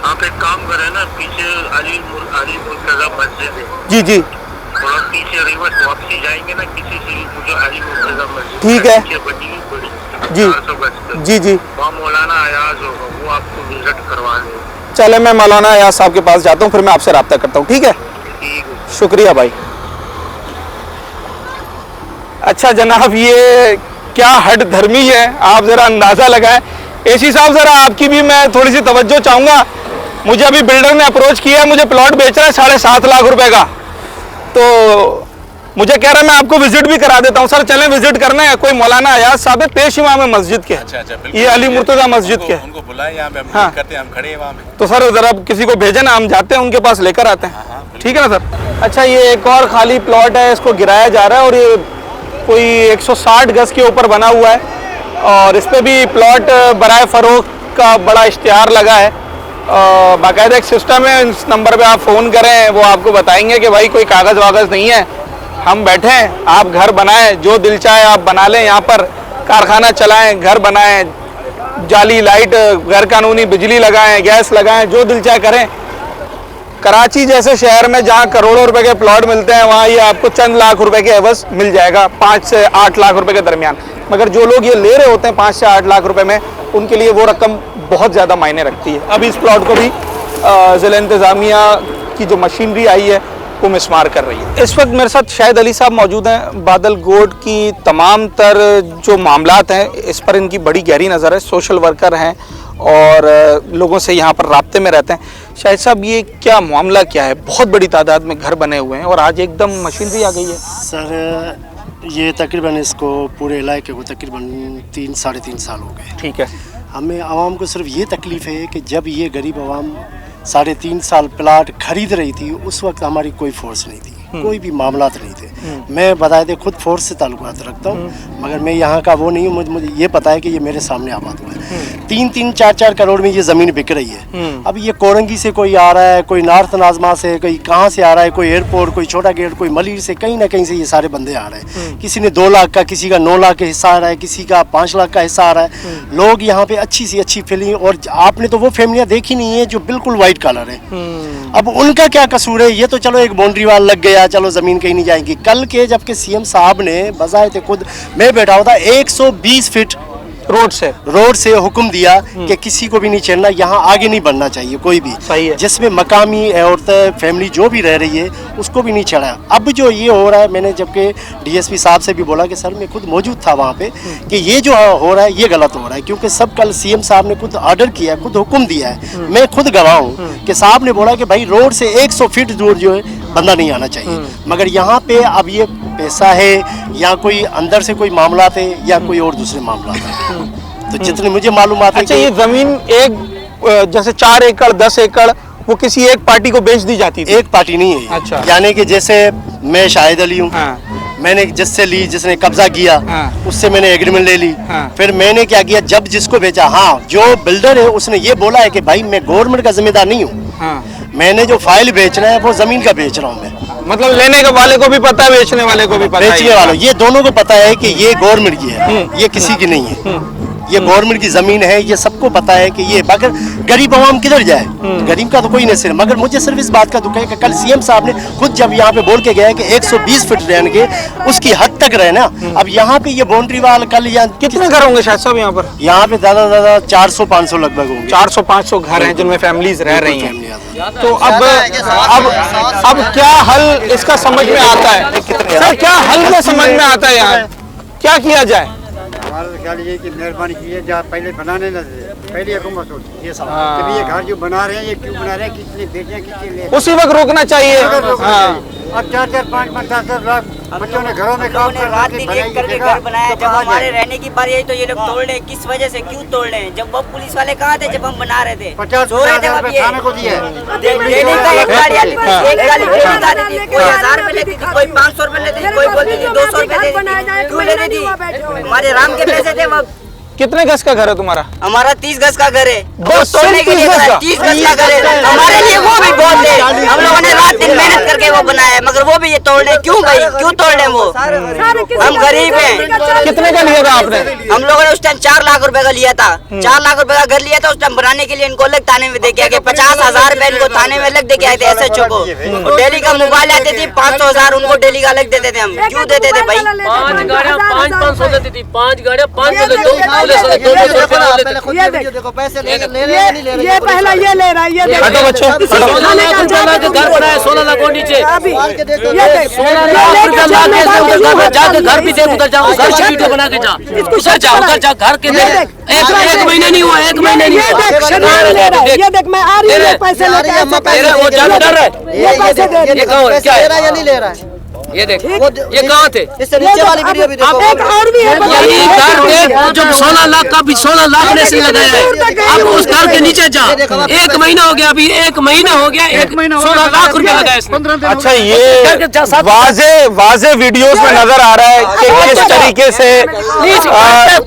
आप एक काम करें ना, पीछे अली मुर्तजा मस्जिद है, जी जी, थोड़ा पीछे रिवर्स वापसी जाएंगे ना, किसी से जो अली मुर्तजा मस्जिद ठीक है, बनी बड़ी जी 400 गज तक, जी जी, वहाँ मौलाना अयाज होगा, वो आपको विजिट करवा देंगे। चले मैं मौलाना अयाज साहब के पास जाता हूँ, फिर मैं आपसे रब्ता करता हूँ, ठीक है? शुक्रिया भाई। अच्छा जनाब, ये क्या हट धर्मी है, आप ज़रा अंदाज़ा लगाएं। एसी साहब ज़रा आपकी भी मैं थोड़ी सी तवज्जो चाहूँगा। मुझे अभी बिल्डर ने अप्रोच किया, मुझे प्लॉट बेच रहा है 7.5 लाख रुपए का, तो मुझे कह रहा है मैं आपको विजिट भी करा देता हूँ। सर चलें, विजिट करना है। कोई मौलाना अयाज साहब है, पेश इमाम है मस्जिद के। अच्छा, ये अली मुर्तजा मस्जिद के। उनको बुलाएं यहाँ पे, हम हाँ, करते हैं, हम खड़े हैं वहाँ पे। तो सर ज़रा किसी को भेजें ना, हम जाते हैं उनके पास, लेकर आते हैं, ठीक है ना सर? अच्छा, ये एक और खाली प्लॉट है, इसको गिराया जा रहा है, और ये कोई 160 गज के ऊपर बना हुआ है, और इस पर भी प्लॉट बराए फ़रोख्त का बड़ा इश्तिहार लगा है। बाकायदा एक सिस्टम है, इस नंबर पे आप फ़ोन करें, वो आपको बताएंगे कि भाई कोई कागज़ वागज़ नहीं है, हम बैठे हैं, आप घर बनाएं, जो दिल चाहे आप बना लें, यहाँ पर कारखाना चलाएं, घर बनाएं, जाली लाइट, गैर कानूनी बिजली लगाएं, गैस लगाएं, जो दिल चाहे करें। कराची जैसे शहर में जहाँ करोड़ों रुपए के प्लॉट मिलते हैं, वहाँ ये आपको चंद लाख रुपए के एवज मिल जाएगा, 5 से 8 लाख रुपए के दरमियान। मगर जो लोग ये ले रहे होते हैं 5 से 8 लाख रुपए में, उनके लिए वो रकम बहुत ज़्यादा मायने रखती है। अब इस प्लॉट को भी ज़िला इंतज़ामिया की जो मशीनरी आई है वो मिसमार कर रही है। इस वक्त मेरे साथ शाहिद अली साहब मौजूद हैं। बादल गोड की तमाम तर जो मामलात हैं, इस पर इनकी बड़ी गहरी नज़र है। सोशल वर्कर हैं और लोगों से यहाँ पर राब्ते में रहते हैं। शाहिद साहब, ये क्या मामला क्या है? बहुत बड़ी तादाद में घर बने हुए हैं और आज एकदम मशीनरी आ गई है। सर, ये तकरीबन इसको पूरे इलाके को तकरीबन 3-3.5 साल हो गए। ठीक है। हमें आवाम को सिर्फ ये तकलीफ़ है कि जब ये गरीब आवाम 3.5 साल प्लाट खरीद रही थी, उस वक्त हमारी कोई फोर्स नहीं थी, कोई भी मामलात नहीं थे। मैं बताए खुद फोर्स से ताल्लुकात रखता हूँ, मगर मैं यहाँ का वो नहीं हूँ। मुझे ये पता है कि ये मेरे सामने आबाद हुआ है। 3-3, 4-4 करोड़ में ये ज़मीन बिक रही है। अब ये कोरंगी से कोई आ रहा है, कोई नार्थ नाजमा से, कोई कहाँ से आ रहा है, कोई एयरपोर्ट, कोई छोटा गेट, कोई मलिर से, कहीं ना कहीं से ये सारे बंदे आ रहे हैं। किसी ने 2 लाख का, किसी का 9 लाख का हिस्सा आ रहा है, किसी का 5 लाख का हिस्सा आ रहा है। लोग यहाँ पे अच्छी सी अच्छी फैमिली, और आपने तो वो फैमिलियाँ देखी नहीं है जो बिल्कुल वाइट कलर है। अब उनका क्या कसूर है? ये तो चलो एक बाउंड्री वाल लग गया, चलो ज़मीन कहीं नहीं जाएगी। कल के जबकि सीएम साहब ने बजाए खुद, मैं बैठा हुआ था, 120 फीट रोड से हुक्म दिया कि किसी को भी नहीं चलना, यहाँ आगे नहीं बढ़ना चाहिए कोई भी। सही है। जिसमें मकामी औरतें, फैमिली जो भी रह रही है, उसको भी नहीं चढ़ा। अब जो ये हो रहा है, मैंने जबकि डीएसपी साहब से भी बोला कि सर, मैं खुद मौजूद था वहाँ पे, कि ये जो हो रहा है ये गलत हो रहा है, क्योंकि सब कल सीएम साहब ने खुद ऑर्डर किया, खुद हुक्म दिया है। मैं खुद गवाह हूँ कि साहब ने बोला कि भाई रोड से 100 फीट दूर जो है बंदा नहीं आना चाहिए। मगर यहाँ पे अब ये पैसा है या कोई अंदर से कोई मामला थे या कोई और दूसरे मामला थे, तो जितने मुझे मालूमात है। अच्छा, ये जमीन एक जैसे 4 एकड़ 10 एकड़ वो किसी एक पार्टी को बेच दी जाती थी? एक पार्टी नहीं है। अच्छा। यानी कि जैसे मैं शाहिद अली हूँ, मैंने जिससे ली, जिसने कब्जा किया, उससे मैंने एग्रीमेंट ले ली। फिर मैंने क्या किया, जब जिसको बेचा, हाँ, जो बिल्डर है उसने ये बोला है कि भाई मैं गवर्नमेंट का जिम्मेदार नहीं हूँ, मैंने जो फाइल बेचना है वो जमीन का बेच रहा हूँ मैं। मतलब लेने के वाले को भी पता है, बेचने वाले को भी पता है। बेचने वालों, ये दोनों को पता है कि ये गवर्नमेंट की है, ये किसी की नहीं है, ये गवर्नमेंट की जमीन है, ये सबको पता है कि ये। मगर गरीब आवाम किधर जाए? गरीब का तो कोई नहीं सिर। मगर मुझे सिर्फ इस बात का दुख है कि कल सीएम साहब ने खुद जब यहाँ पे बोल के गया कि 120 फीट रहेंगे, उसकी हद तक रहे ना। अब यहाँ पे ये बाउंड्री वाल कल यहाँ कितने घर होंगे शायद साहब यहाँ पर? यहाँ पे ज्यादा 400-500 लगभग होंगे। 400-500 घर हैं जिनमें फैमिलीज रह रही हैं। तो अब क्या हल इसका समझ में आता है? सर, क्या हल में समझ में आता है? यहाँ क्या किया जाए? हमारा ख्याल ये कि मेहरबानी कीजिए, जहाँ पहले बनाने न दे, पहले हुकूमत सोचे ये सब कि ये घर जो बना रहे हैं ये क्यों बना रहे हैं, कितने बेचे, कितने ले, उसी वक्त रोकना चाहिए। अब 4-4, 5-5, 10-10 लाख बच्चों ने घरों में काम कर घर बनाया। जब हमारे रहने की बारी आई तो ये लोग तोड़ रहे, किस वजह से, क्यों तोड़ रहे हैं? जब वो पुलिस वाले कहाँ थे जब हम बना रहे थे? 50,000 रुपए थाने को दिए। डेली का एक गाड़ी आती थी, एक गाड़ी डेली का आती थी, कोई 1000 रुपए लेती थी, कोई 500 रुपए लेती थी, कोई बोलती थी 200 रुपए देती थी। क्यों ले रही थी? हमारे राम के पैसे थे वो। कितने गज का घर है तुम्हारा? हमारा 30 गज का घर है। बस तोड़ने के लिए 30 गज का घर है हमारे लिए, वो भी बहुत है। हम लोगों ने रात दिन मेहनत करके वो बनाया है, मगर वो भी ये तोड़ रहे। क्यों भाई, क्यों तोड़ रहे वो? हम गरीब हैं। कितने का लिया था आपने? हम लोगों ने उस टाइम 4 लाख रुपए का लिया था। 4 लाख रुपए का घर लिया था। उस टाइम बनाने के लिए इनको अलग थाने में दे के आए, 50,000 रुपए इनको थाने में अलग दे के आए थे SHO को। डेली का मोबाइल आते थे, 500,000 उनको डेली का अलग देते थे। हम क्यों देते थे भाई? 5 गाड़ियाँ 500 देती थी, 5 गाड़ियाँ 500 ये पहला ये ले रहा है, ये देखो बच्चों 16 लाख रुपए घर बनाया, 16 लाख और नीचे 16 लाख रुपए जाके घर भी देख, उधर जाओ, घर से वीडियो बना के जा, उधर जा घर के एक महीने नहीं हुआ, 1 महीने नहीं हुआ। ये देख मैं आ रही हूँ, पैसे लेके वो जान डर रहा है, ये पैसे दे ये क्या है? नहीं ले रहा है। ये देख, ये कहाँ थे? इससे नीचे वाली वीडियो भी देखो। एक और भी है, यही घर देख, जो 16 लाख का भी 16 लाख ने से लगाया है। अब उस घर के नीचे जा, 1 महीना हो गया, अभी 1 महीना हो गया, 16 लाख रुपया लगाया इसने। अच्छा, ये वाजे वीडियोस में नजर आ रहा है कि किस तरीके से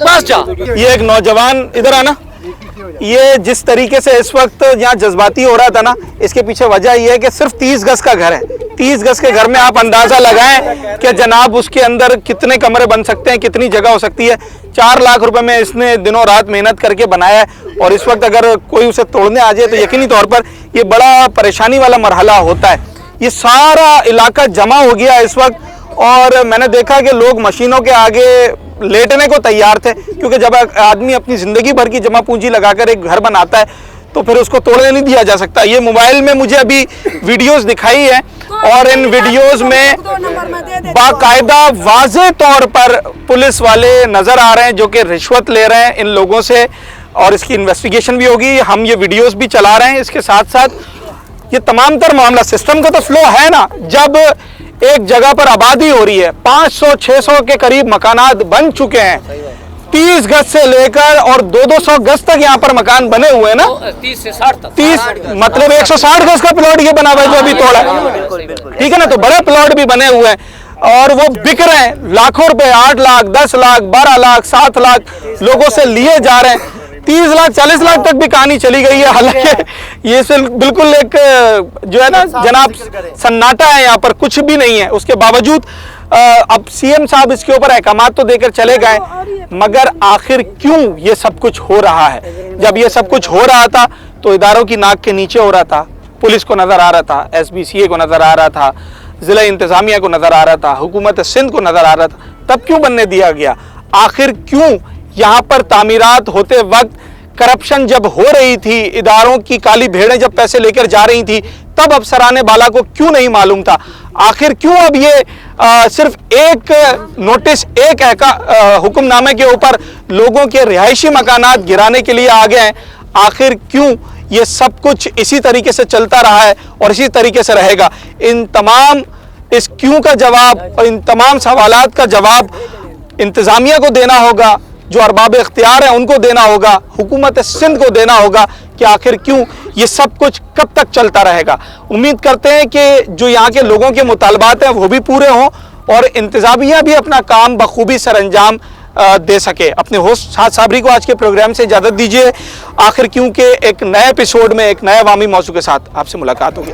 पास जा। ये एक नौजवान, इधर आना, ये जिस तरीके से इस वक्त यहाँ जज्बाती हो रहा था ना, इसके पीछे वजह ये है कि सिर्फ 30 गज का घर है। 30 गज के घर में आप अंदाजा लगाएं कि जनाब उसके अंदर कितने कमरे बन सकते हैं, कितनी जगह हो सकती है। 4 लाख रुपए में इसने दिनों रात मेहनत करके बनाया है और इस वक्त अगर कोई उसे तोड़ने आ जाए तो यकीनी तौर पर ये बड़ा परेशानी वाला मरहला होता है। ये सारा इलाका जमा हो गया इस वक्त और मैंने देखा कि लोग मशीनों के आगे लेटने को तैयार थे, क्योंकि जब आदमी अपनी ज़िंदगी भर की जमा पूंजी लगाकर एक घर बनाता है तो फिर उसको तोड़ने नहीं दिया जा सकता। ये मोबाइल में मुझे अभी वीडियोस दिखाई है और इन वीडियोस में बाकायदा वाज़े तौर पर पुलिस वाले नज़र आ रहे हैं जो कि रिश्वत ले रहे हैं इन लोगों से और इसकी इन्वेस्टिगेशन भी होगी। हम ये वीडियोस भी चला रहे हैं। इसके साथ साथ ये तमाम तर मामला सिस्टम का तो फ्लो है ना, जब एक जगह पर आबादी हो रही है, 500-600 के करीब मकानात बन चुके हैं, 30 गज से लेकर और 200 गज तक यहाँ पर मकान बने हुए हैं ना, 30 से 60 तक, 30 मतलब 160 गज का प्लॉट ये बना हुआ है जो अभी तोड़ा है, ठीक है ना। तो बड़े प्लॉट भी बने हुए हैं और वो बिक रहे हैं लाखों रुपए, 8 लाख, 10 लाख, 12 लाख, 7 लाख लोगों से लिए जा रहे हैं। 30 लाख 40 लाख तक भी कहानी चली गई है। हालांकि ये बिल्कुल एक जो है ना जनाब सन्नाटा है, यहाँ पर कुछ भी नहीं है। उसके बावजूद अब सीएम साहब इसके ऊपर अहकाम तो देकर चले गए, मगर आखिर क्यों ये सब कुछ हो रहा है? जब ये सब कुछ हो रहा था तो इदारों की नाक के नीचे हो रहा था। पुलिस को नजर आ रहा था, SBCA को नजर आ रहा था, जिला इंतजामिया को नजर आ रहा था, हुकूमत सिंध को नजर आ रहा था। तब क्यों बनने दिया गया? आखिर क्यों यहाँ पर तामीरात होते वक्त करप्शन जब हो रही थी, इदारों की काली भेड़ें जब पैसे लेकर जा रही थी, तब अफसराने बाला को क्यों नहीं मालूम था? आखिर क्यों अब ये सिर्फ एक नोटिस, एक हुक्मनामे के ऊपर लोगों के रिहायशी मकानात गिराने के लिए आ गए हैं? आखिर क्यों ये सब कुछ इसी तरीके से चलता रहा है और इसी तरीके से रहेगा? इस क्यों का जवाब और इन तमाम सवालात का जवाब इंतजामिया को देना होगा, जो अरबाब इख्तियार हैं उनको देना होगा, हुकूमत सिंध को देना होगा कि आखिर क्यों ये सब कुछ कब तक चलता रहेगा। उम्मीद करते हैं कि जो यहाँ के लोगों के मुतालबात हैं वो भी पूरे हों और इंतजामिया भी अपना काम बखूबी सरअंजाम दे सके। अपने होस्ट साद साबरी को आज के प्रोग्राम से इजाज़त दीजिए। आखिर क्यों के एक नए एपिसोड में एक नए अवामी मौजू के साथ आपसे मुलाकात होगी।